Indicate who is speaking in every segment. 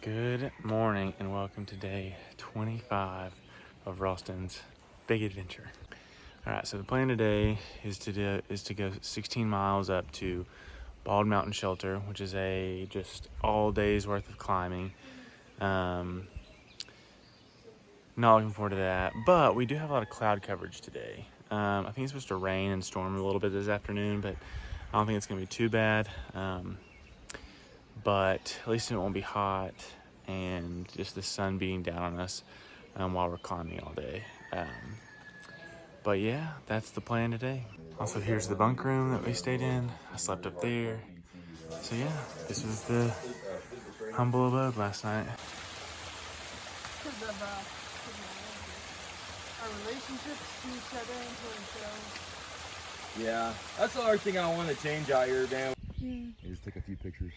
Speaker 1: Good morning and welcome to day 25 of Ralston's big adventure. All right, so the plan today is to go 16 miles up to Bald Mountain Shelter, which is a just all day's worth of climbing. Not looking forward to that, but we do have a lot of cloud coverage today. I think it's supposed to rain and storm a little bit this afternoon, but I don't think it's gonna be too bad. But at least it won't be hot and just the sun beating down on us while we're climbing all day. But yeah, that's the plan today. Also, here's the bunk room that we stayed in. I slept up there. So yeah, this was the humble abode last night.
Speaker 2: Because of our relationships to each other and to ourselves.
Speaker 3: Yeah, that's the other thing I want to change out here, Dan.
Speaker 4: Just take a few pictures.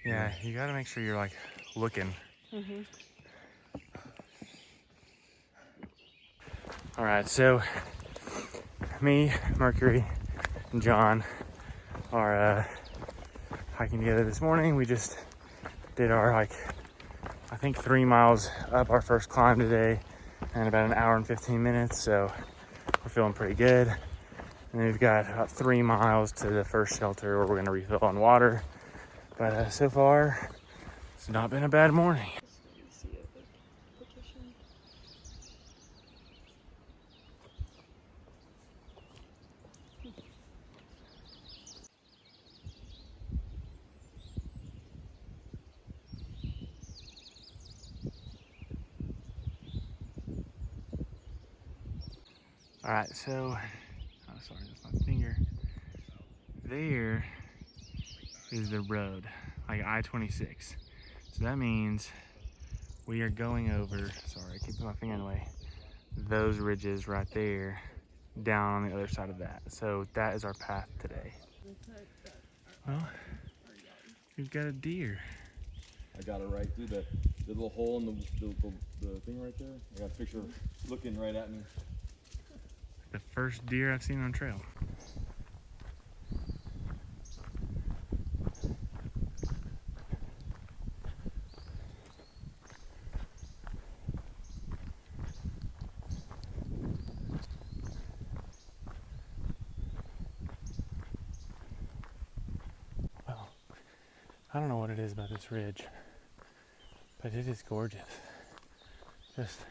Speaker 1: Yeah, you gotta make sure you're like looking. All right, so me, Mercury, and John are hiking together this morning. We just did our I think 3 miles up our first climb today in about an hour and 15 minutes. So we're feeling pretty good. And then we've got about 3 miles to the first shelter where we're gonna refill on water. But so far, it's not been a bad morning. All right, so, oh sorry, that's my finger. There is the road, like I-26. So that means we are going over, sorry, I keep putting my finger in the way, those ridges right there, down on the other side of that. So that is our path today. Well, we've got a deer.
Speaker 3: I got it right through the little hole in the thing right there. I got a picture of looking right at me.
Speaker 1: The first deer I've seen on trail. Well, I don't know what it is about this ridge, but it is gorgeous. Just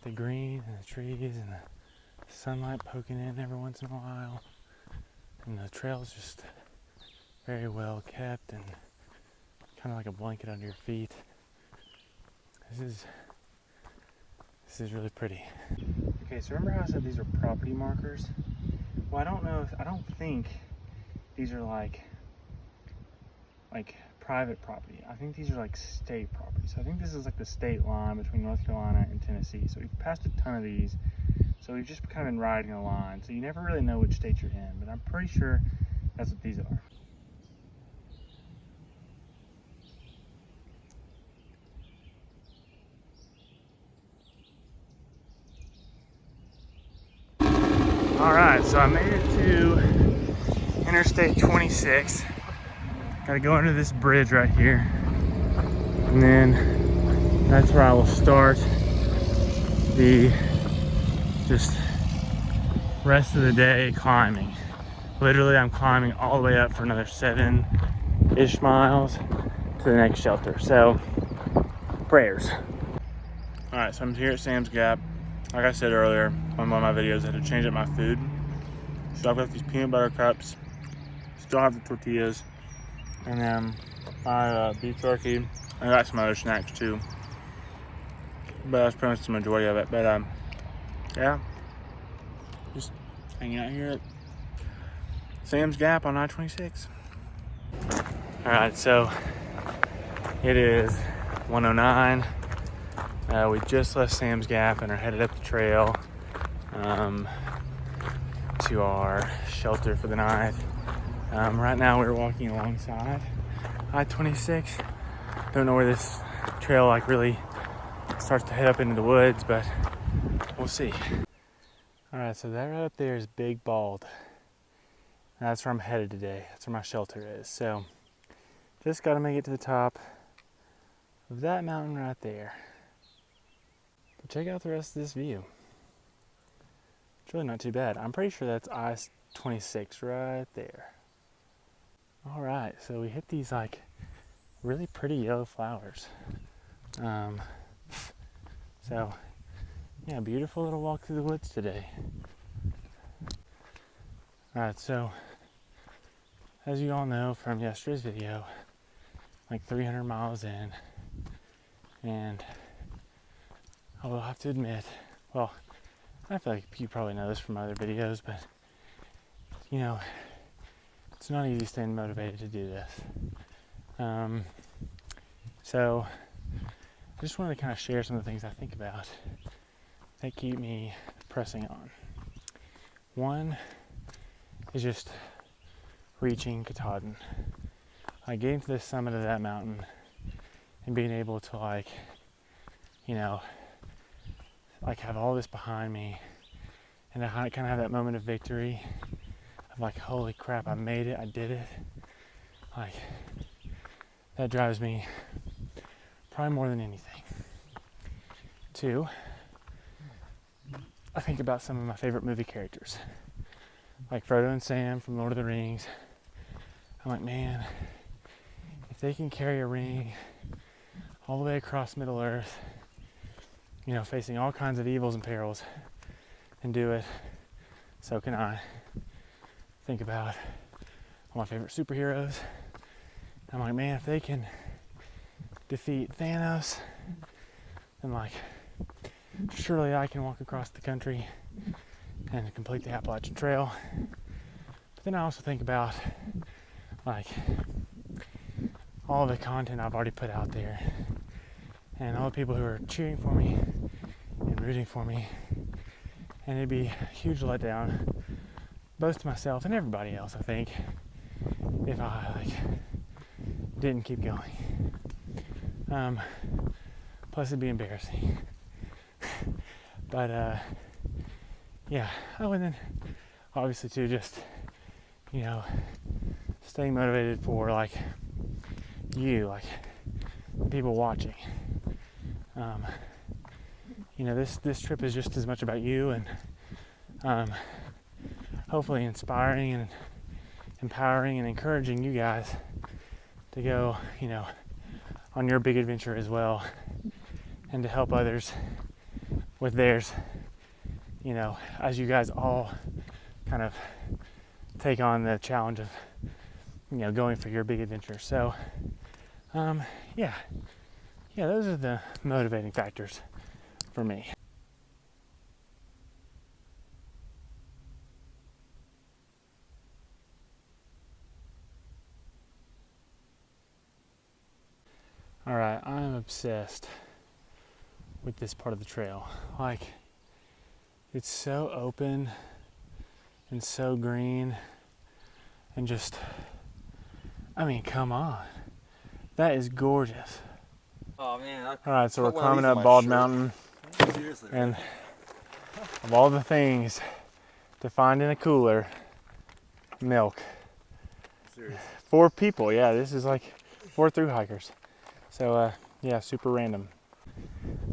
Speaker 1: the green and the trees and the sunlight poking in every once in a while, and the trail's just very well kept and kind of like a blanket under your feet. This is really pretty. Okay, so remember how I said these are property markers? Well, I don't think these are like private property. I think these are like state property. So I think this is like the state line between North Carolina and Tennessee. So we've passed a ton of these. So we've just kind of been riding a line. So you never really know which state you're in, but I'm pretty sure that's what these are. All right, so I made it to Interstate 26. Gotta go under this bridge right here. And then that's where I will start the just rest of the day climbing. Literally, I'm climbing all the way up for another 7-ish miles to the next shelter. So, prayers. All right, so I'm here at Sam's Gap. Like I said earlier on one of my videos, I had to change up my food. So I've got these peanut butter cups, still have the tortillas, and then my beef jerky. I got some other snacks too, but that's pretty much the majority of it. But yeah, just hanging out here at Sam's Gap on I-26. All right, so it is 1:09. We just left Sam's Gap and are headed up the trail to our shelter for the night. Right now we're walking alongside I-26. Don't know where this trail really starts to head up into the woods, but we'll see. All right, so that right up there is Big Bald. That's where I'm headed today. That's where my shelter is. So Just got to make it to the top of that mountain right there. But check out the rest of this view. It's really not too bad. I'm pretty sure that's I-26 right there. All right, so we hit these like really pretty yellow flowers. So yeah, beautiful little walk through the woods today. All right, so as you all know from yesterday's video, like 300 miles in, and I will have to admit, well, I feel like you probably know this from other videos, but you know, it's not easy staying motivated to do this. So I just wanted to kind of share some of the things I think about that keep me pressing on. One is just reaching Katahdin. Like getting to the summit of that mountain and being able to like, you know, like have all this behind me and I kind of have that moment of victory of like, holy crap, I made it, I did it. Like, that drives me probably more than anything. Two, I think about some of my favorite movie characters, like Frodo and Sam from Lord of the Rings. I'm like, man, if they can carry a ring all the way across Middle Earth, you know, facing all kinds of evils and perils, and do it, so can I. Think about all my favorite superheroes. I'm like, man, if they can defeat Thanos, then like, surely I can walk across the country and complete the Appalachian Trail. But then I also think about like all the content I've already put out there and all the people who are cheering for me and rooting for me, and it'd be a huge letdown both to myself and everybody else, I think, if I like didn't keep going. Plus it'd be embarrassing. But yeah, oh, and then obviously too, just, you know, staying motivated for like you, like the people watching. You know, this trip is just as much about you and hopefully inspiring and empowering and encouraging you guys to go, you know, on your big adventure as well, and to help others with theirs, you know, as you guys all kind of take on the challenge of, you know, going for your big adventure. So yeah, those are the motivating factors for me. All right, I'm obsessed with this part of the trail. Like, it's so open and so green and just, I mean, come on. That is gorgeous.
Speaker 3: Oh man.
Speaker 1: All right, so we're climbing up Bald Mountain.
Speaker 3: Seriously.
Speaker 1: And of all the things to find in a cooler, milk.
Speaker 3: Seriously.
Speaker 1: 4 people, yeah, this is like 4 thru hikers. So yeah, super random.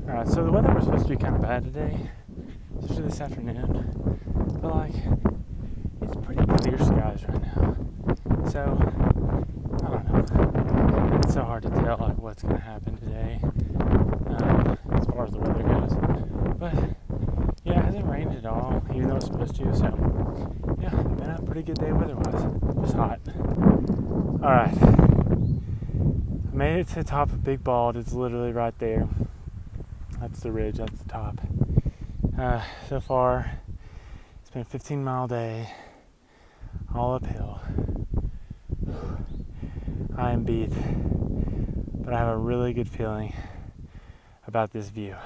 Speaker 1: All right, so the weather was supposed to be kind of bad today, especially this afternoon. But like, it's pretty clear skies right now. So, I don't know. It's so hard to tell like what's gonna happen today, as far as the weather goes. But yeah, it hasn't rained at all, even though it's supposed to. So yeah, been a pretty good day weather-wise. Just hot. All right. I made it to the top of Big Bald. It's literally right there. That's the ridge, that's the top. So far, it's been a 15-mile day, all uphill. I am beat, but I have a really good feeling about this view.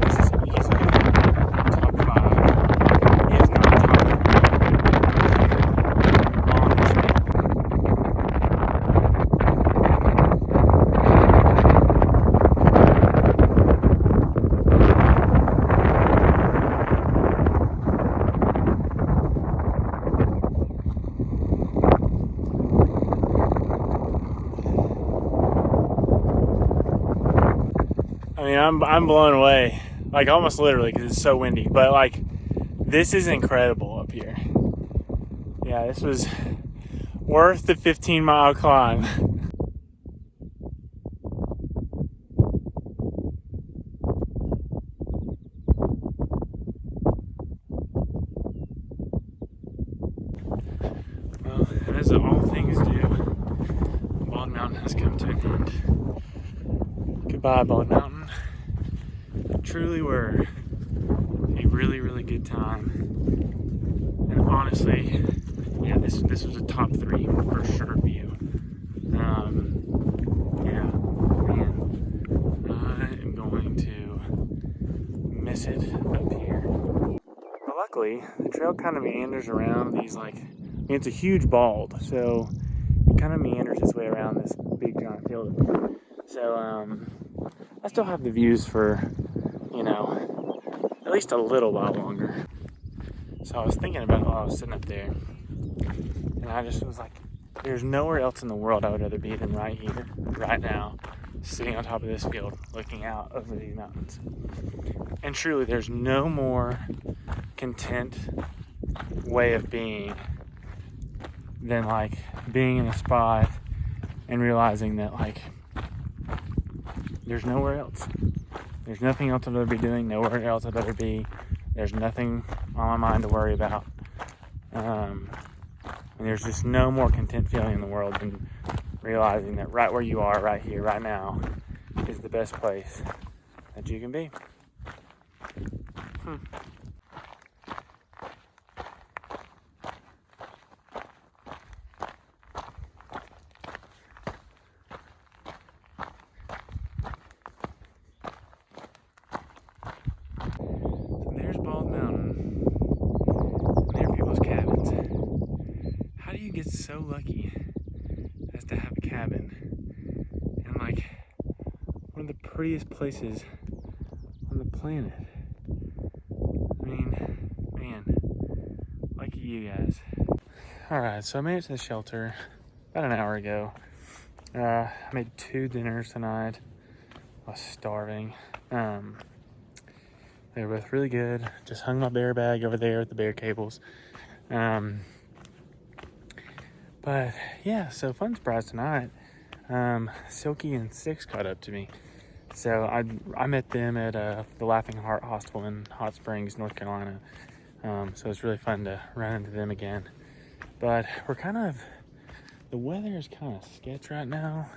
Speaker 1: This is easily top 5, if not top 3, on the trail. I mean, I'm blown away, like almost literally, because it's so windy. But like, this is incredible up here. Yeah, this was worth the 15-mile climb. Well, as all things do, Bald Mountain has come to an end. Goodbye, Bald Mountain. Truly were a really, really good time. And honestly, yeah, this was a top 3 for sure view. Yeah, man, I am going to miss it up here. But luckily, the trail kind of meanders around these like, I mean, it's a huge bald, so it kind of meanders its way around this big giant field up here. So I still have the views for, you know, at least a little while longer. So I was thinking about it while I was sitting up there, and I just was like, there's nowhere else in the world I would rather be than right here, right now, sitting on top of this field, looking out over these mountains. And truly, there's no more content way of being than like being in a spot and realizing that like there's nowhere else. There's nothing else I'd rather be doing, nowhere else I'd rather be. There's nothing on my mind to worry about. And there's just no more content feeling in the world than realizing that right where you are, right here, right now, is the best place that you can be. So there's Bald Mountain. And there are people's cabins. How do you get so lucky as to have a cabin in like one of the prettiest places on the planet? I mean, man, lucky you guys. Alright, so I made it to the shelter about an hour ago. I made 2 dinners tonight. I was starving. They were both really good. Just hung my bear bag over there with the bear cables. But yeah, so fun surprise tonight. Silky and Six caught up to me. So I met them at the Laughing Heart Hostel in Hot Springs, North Carolina. So it's really fun to run into them again. But the weather is kind of sketch right now,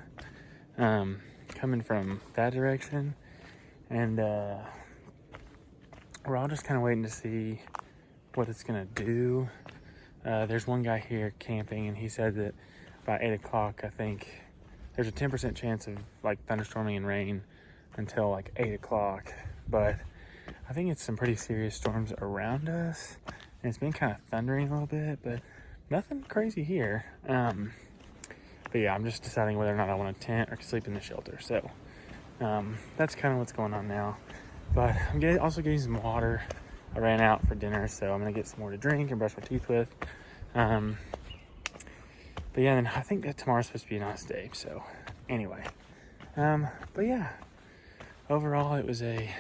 Speaker 1: coming from that direction. And we're all just kind of waiting to see what it's gonna do. There's one guy here camping, and he said that by 8 o'clock, I think there's a 10% chance of like thunderstorming and rain until like 8 o'clock. But I think it's some pretty serious storms around us, and it's been kind of thundering a little bit, but nothing crazy here. But yeah, I'm just deciding whether or not I want to tent or sleep in the shelter. So that's kind of what's going on now. But I'm also getting some water. I ran out for dinner, so I'm gonna get some more to drink and brush my teeth with. But yeah, then I think that tomorrow's supposed to be a nice day. So anyway, but yeah, overall it was a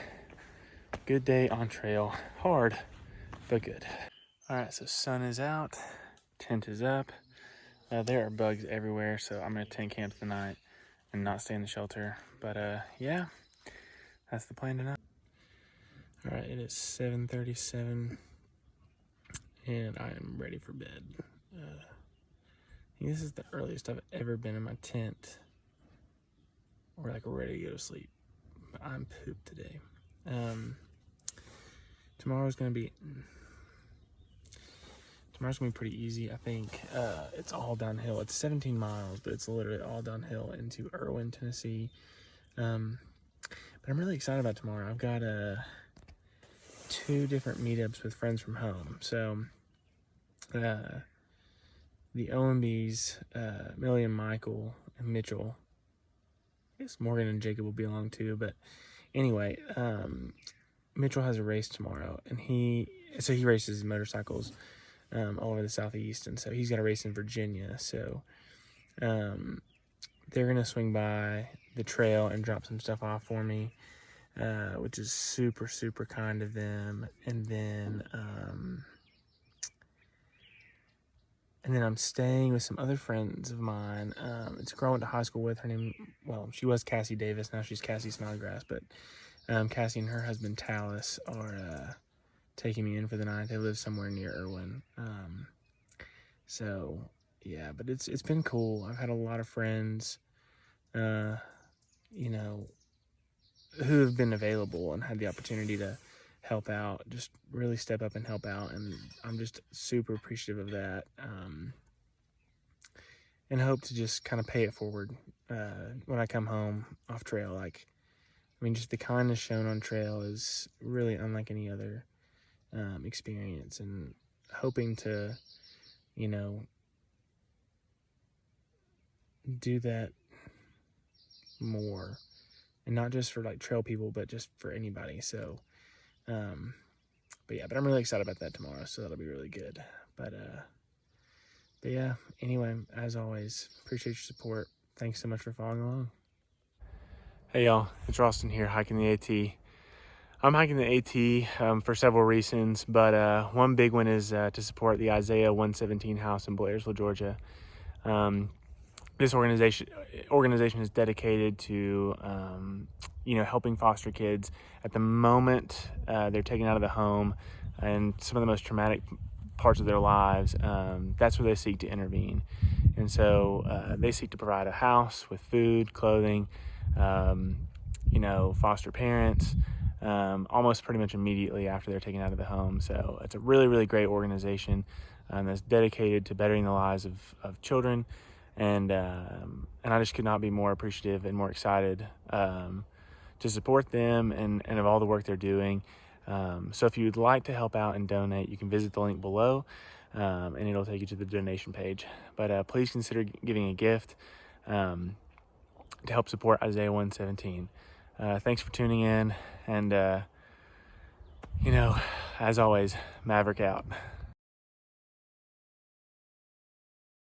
Speaker 1: good day on trail. Hard, but good. All right, so sun is out, tent is up. There are bugs everywhere, so I'm gonna tent camp tonight and not stay in the shelter. But yeah, that's the plan tonight. All right, it is 7:37, and I am ready for bed. I think this is the earliest I've ever been in my tent, or like ready to go to sleep. But I'm pooped today. Tomorrow's gonna be pretty easy. I think it's all downhill. It's 17 miles, but it's literally all downhill into Irwin, Tennessee. But I'm really excited about tomorrow. I've got 2 different meetups with friends from home. So the OMBs, Millie and Michael and Mitchell, I guess Morgan and Jacob will be along too. But anyway, Mitchell has a race tomorrow, and he races motorcycles all over the Southeast, and so he's got a race in Virginia. So they're gonna swing by the trail and drop some stuff off for me. which is super, super kind of them. And then I'm staying with some other friends of mine. It's a girl I went to high school with. Her name, well, she was Cassie Davis. Now she's Cassie Snodgrass. But Cassie and her husband, Tallis, are taking me in for the night. They live somewhere near Irwin. So, yeah, but it's been cool. I've had a lot of friends, you know, who have been available and had the opportunity to help out, just really step up and help out. And I'm just super appreciative of that. And hope to just kind of pay it forward when I come home off trail. Like, I mean, just the kindness shown on trail is really unlike any other experience, and hoping to, you know, do that more, and not just for like trail people, but just for anybody. So, but I'm really excited about that tomorrow. So that'll be really good. But yeah, anyway, as always, appreciate your support. Thanks so much for following along. Hey y'all, it's Ralston here, hiking the AT. I'm hiking the AT for several reasons, but one big one is to support the Isaiah 117 house in Blairsville, Georgia. This organization is dedicated to, helping foster kids at the moment they're taken out of the home and some of the most traumatic parts of their lives. That's where they seek to intervene. And so they seek to provide a house with food, clothing, foster parents, almost pretty much immediately after they're taken out of the home. So it's a really, really great organization that's dedicated to bettering the lives of children. And I just could not be more appreciative and more excited to support them and of all the work they're doing. So if you'd like to help out and donate, you can visit the link below, and it'll take you to the donation page. But please consider giving a gift to help support Isaiah 117. Thanks for tuning in, and as always, Maverick out.